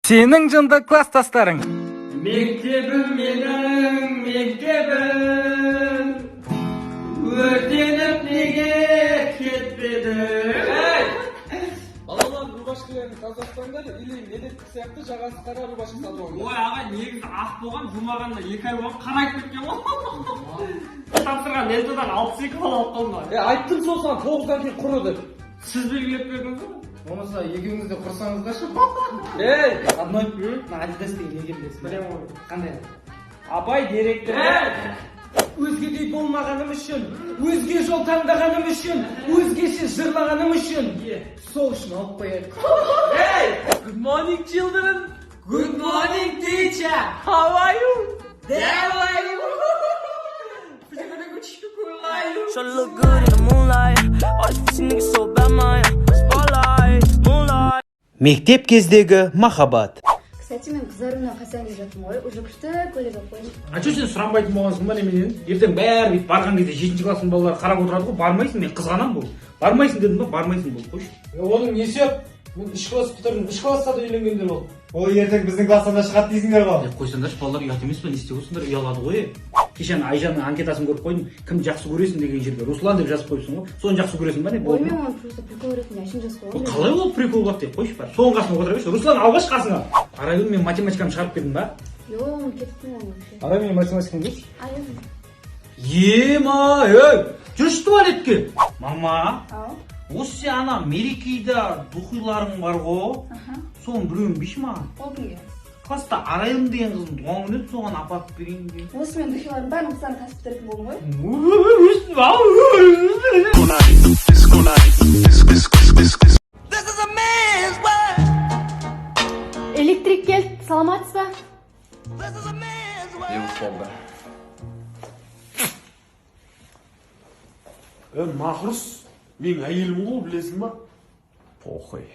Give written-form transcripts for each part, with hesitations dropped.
Senin жынды класстастарың. Мектебім менің мектебім, өртеніп неге кетпеді? Балалар рубашкаларын тазартпаңдар, или медеттік сияқты жағасы қара рубашка салып алыңдар. Ой аға, негізі ақ болған, жумағанда 2 ай болған қарайып кеткен ғой. Тапсырған лентадан 62 бал алып қалдым. Айттым сол саған 9-дан кейін құры деп. Сіз белгілеп бердіңіз ғой? Болмаса екеуіңіз де құрсаңыздаршы. Одной Адидас деген неге білесің? Білем ғой. Қандай? Абай директор. Өзгедей болмағаным үшін, өзге жол таңдағаным үшін, өзгеше жырлағаным үшін, сол үшін алып қояйық. Good morning children. Good morning teacher. How are you? There are you. Try to look good in the moonlight. All these pussy niggas so bad, man. Spotlight, moonlight. Мектеп кездегі махаббат. Кстати, мен қыздарына қасаң деп жатырмын ғой, уже күшті көлік алып қойдым. А что сен сұранбайтын болғансың ба неменен? Ертең бәрі бүйтіп барған кезде 7-ші класстың балалары қарап отырады ғой, бармайсың, мен қызғанамын бұл. Бармайсың дедім ба, бармайсың бұл, қойшы. Оның несі еп? Мен 3 класс бітірдім, 3 класста да үйленгендер ол. Ол ертең біздің класстан да шығады дейсіңдер ғой. Қойсаңдаршы, балалар ұят емес па, не істеп отырсыңдар, ұялады ғой. Кеше Айжанның анкетасын көріп қойдым, кім жақсы көресің деген жерге Руслан деп жазып қойыпсың ғой. Соны жақсы көресің ба не? Ой, мен оны просто прикол ретінде әшейін жазып қойғанмын. Қалай ол прикол бақ деп қойшы бар. Соның қасына отыра берші. Руслан алғаш қасыңа. Арайгүл, мен математикамды шығарып бердім ба? Йо, мен кеттім оны вообще. Арай, мен математиканы көрші. Ай, Жүрші туалетке. Мама, ау. осы ана мерекейда духиларың бар ғой. Соның біреуін бейші маған. Ол кімге? Класста Арайым деген қыздың туған күні еді, соған апарып берейін деп. Осы мен духилардың бәрін қыздарына тасып бітіретін болдым ғой. Электрик келді, саламатсыз ба? Мақұрыс, мен әйелім ғой, білесің ба? Похуй.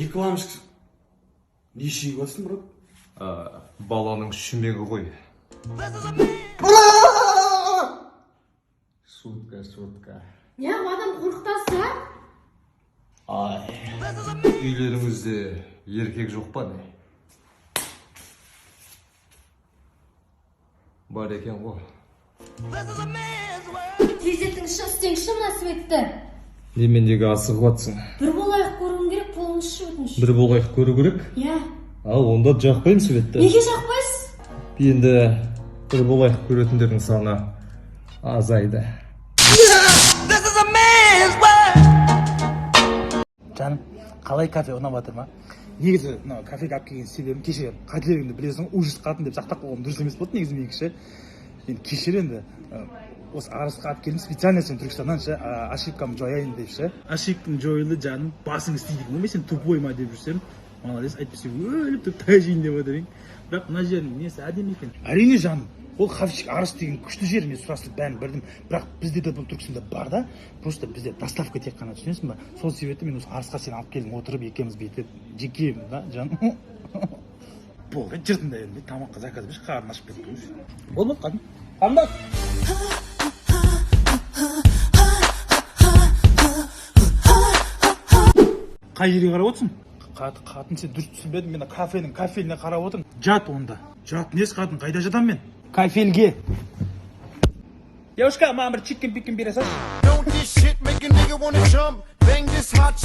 Екі ламыш нешеге басын, брат? Баланың шүмегі ғой. Шутка. Не, адам қорқытасыз, а? Үйлеріңізде еркек жоқ па не? Бар екен ғой. Тезеттің шын істеңші мына светті. Немендегі асығып атсың? Бір болайық көруім керек, болыңызшы өтініш. Бір болайық көру керек? Иә. Ал онда жақпайын светті. Неге жақпайсыз? Енді бір болайық көретіндердің саны азайды. Жаным, қалай кафе ұнап жатыр ма? Негізі кафеге алып келген себебім кеше қателігімді білесің, ужас қатын деп сақтап қойғаным дұрыс емес болды негізі меніңше. Енді кешір енді осы арысқа алып келдім специально сен Түркістаннан ше ошибкамды жояйын деп ше. Ошибкам жойылды жаным, басың істейді ма? Мен сен тупой ма деп жүрсем, молодец, әйтпесе өліп тұрып тәжейін деп отыр ең. Бірақ мына жерінің несі әдемі екен. Әрине жаным, ол хавчик арыс деген күшті жер, мен сұрастырып бәрін білдім. Бірақ бізде де бұл Түркістанда бар да, просто бізде доставка тек қана, түсінесің ба? Сол себепті мен осы арысқа сені алып келдім, отырып екеуміз бүйтіп жеке да жаным. Болды, жүрдім да енді тамаққа заказ берші, қарным ашып кетті. Болмады қатын. Қандай? Қай жерге қарап отырсың? Қатын сен дұрыс түсінбедің, мен кафеліне қарап отырмын. Жат онда. Жат, несі қатын, қайда жатам мен? Кафельге. Девушка, маған бір чиккен-пиккен бере салшы. Don't this shit make a nigga wanna jump? Bang this hot shit.